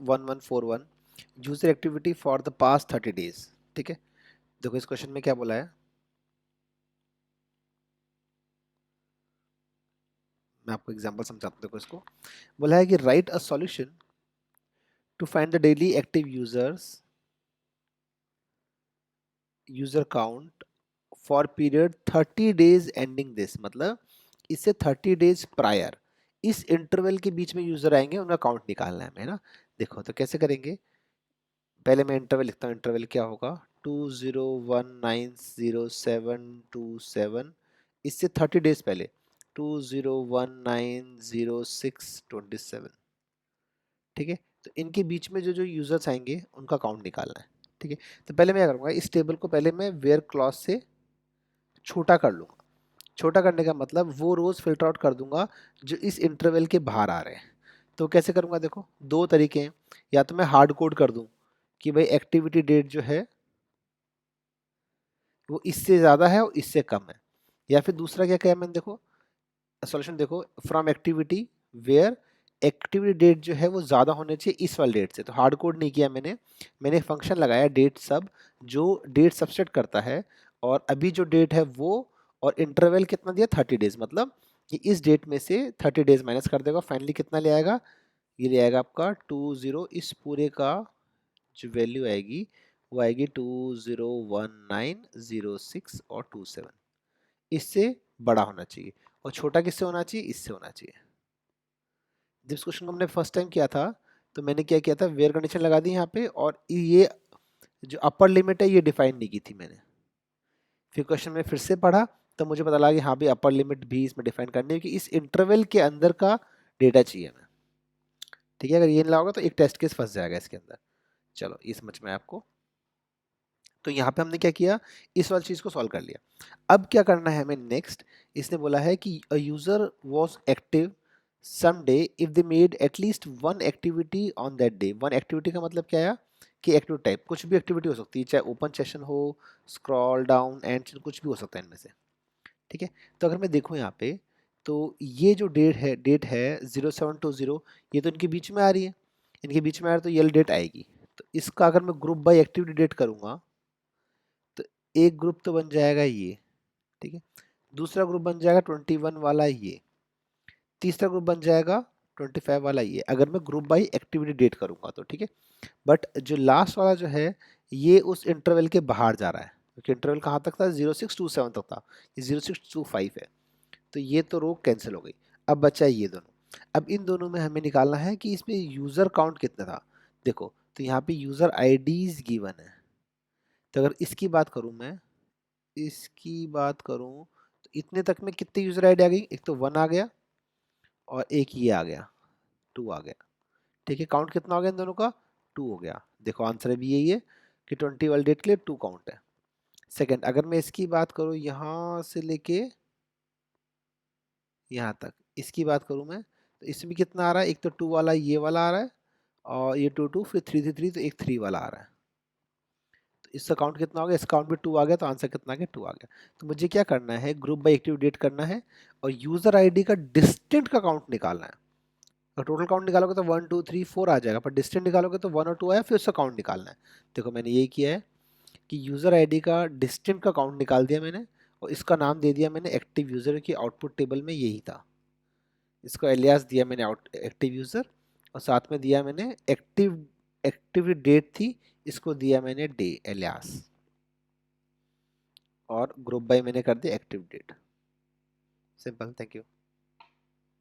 1141 user activity for the past 30 days. ठीक है, देखो इस क्वेश्चन में क्या बोला है, मैं आपको एग्जांपल समझाता हूँ। देखो इसको बोला है कि right a solution to find the daily active user count for period 30 days ending this, मतलब इससे 30 डेज प्रायर, इस इंटरवल के बीच में यूजर आएंगे, उनका काउंट निकालना है हमें, है ना। देखो तो कैसे करेंगे, पहले मैं इंटरवल लिखता हूँ। इंटरवल क्या होगा, 20190727, इससे 30 डेज पहले 20190627। ठीक है, तो इनके बीच में जो जो यूजर्स आएंगे उनका काउंट निकालना है। ठीक है, तो पहले मैं क्या करूँगा, इस टेबल को पहले मैं वेयर क्लॉज से छोटा कर लूँगा। छोटा करने का मतलब वो रोज फिल्टर आउट कर दूंगा जो इस इंटरवल के बाहर आ रहे हैं। तो कैसे करूंगा, देखो दो तरीके हैं, या तो मैं हार्ड कोड कर दूं कि भाई एक्टिविटी डेट जो है वो इससे ज़्यादा है और इससे कम है, या फिर दूसरा क्या किया मैंने, देखो सॉल्यूशन देखो, from activity where activity date जो है वो ज़्यादा होने चाहिए इस वाले डेट से। तो हार्ड कोड नहीं किया मैंने, मैंने फंक्शन लगाया डेट सब, जो डेट सबसेट करता है, और अभी जो डेट है वो, और इंटरवल कितना दिया 30 डेज, मतलब कि इस डेट में से 30 डेज माइनस कर देगा, फाइनली कितना ले आएगा, ये ले आएगा आपका 20, इस पूरे का जो वैल्यू आएगी वो आएगी 201906 और 27, इससे बड़ा होना चाहिए। और छोटा किससे होना चाहिए, इससे होना चाहिए। जब इस क्वेश्चन को हमने फर्स्ट टाइम किया था तो मैंने क्या किया था, वेयर कंडीशन लगा दी यहाँ पे, और ये जो अपर लिमिट है ये डिफाइन नहीं की थी मैंने। फिर क्वेश्चन में फिर से पढ़ा तो मुझे पता लगा कि हाँ भी अपर लिमिट भी इसमें डिफाइन करनी है कि इस इंटरवल के अंदर का डेटा चाहिए हमें। ठीक है, अगर ये नहीं लगाओगे तो एक टेस्ट केस फंस जाएगा इसके अंदर। चलो ये समझ में आया आपको। तो यहाँ पे हमने क्या किया, इस वाली चीज को सॉल्व कर लिया। अब क्या करना है हमें नेक्स्ट, इसने बोला है कि a user was active some day if they made at least one activity on that day. One activity का मतलब क्या है कि एक्टिविटी टाइप कुछ भी एक्टिविटी हो सकती है, चाहे ओपन सेशन हो, स्क्रॉल डाउन एंड कुछ भी हो सकता है इनमें से। ठीक है, तो अगर मैं देखूं यहाँ पे, तो ये जो डेट है 0720, ये तो इनके बीच में आ रही है, इनके बीच में आ रहा है, तो ये डेट आएगी। तो इसका अगर मैं ग्रुप बाय एक्टिविटी डेट करूंगा तो एक ग्रुप तो बन जाएगा ये, ठीक है, दूसरा ग्रुप बन जाएगा 21 वाला ये, तीसरा ग्रुप बन जाएगा 25 वाला ये, अगर मैं ग्रुप बाय एक्टिविटी डेट करूंगा तो। ठीक है, बट जो लास्ट वाला जो है ये उस इंटरवल के बाहर जा रहा है, क्योंकि इंटरवल कहाँ तक था, 0627 तक था, ये 0625 है, तो ये तो रो कैंसिल हो गई। अब बचा ये दोनों, अब इन दोनों में हमें निकालना है कि इसमें यूजर काउंट कितना था। देखो तो यहाँ पे यूजर आईडीज गिवन है, तो अगर इसकी बात करूं मैं, इसकी बात करूं तो इतने तक में कितने यूजर आईडी आ गई, एक तो 1 आ गया और एक ये आ गया, 2 आ गया। ठीक है, काउंट कितना हो गया इन दोनों का, 2 हो गया। देखो आंसर भी यही है कि 20 वाले डेट के लिए 2 काउंट है। सेकंड, अगर मैं इसकी बात करूं यहाँ से लेके यहाँ तक, इसकी बात करूं मैं, तो इसमें कितना आ रहा है, एक तो 2 वाला ये वाला आ रहा है, और ये 2 2 फिर 3 3 3, तो एक 3 वाला आ रहा है। तो इसका काउंट कितना हो गया, इस काउंट में 2 आ गया, तो आंसर कितना आ गया, 2 आ गया। तो मुझे क्या करना है, ग्रुप बाय एक्टिव डेट करना है, और यूजर आईडी का डिस्टेंट का काउंट निकालना है। और टोटल काउंट निकालोगे तो 1 2 3 4 आ जाएगा, पर डिस्टेंट निकालोगे तो 1 और 2 आया, फिर उसका काउंट निकालना है। देखो मैंने ये किया है कि यूजर आईडी का डिस्टेंट का काउंट निकाल दिया मैंने, और इसका नाम दे दिया मैंने एक्टिव यूजर, की आउटपुट टेबल में यही था। इसको एलियास दिया मैंने आउट एक्टिव यूजर, और साथ में दिया मैंने एक्टिव डेट थी, इसको दिया मैंने डे एलियास, और ग्रुप बाय मैंने कर दिया active date. Simple, thank you.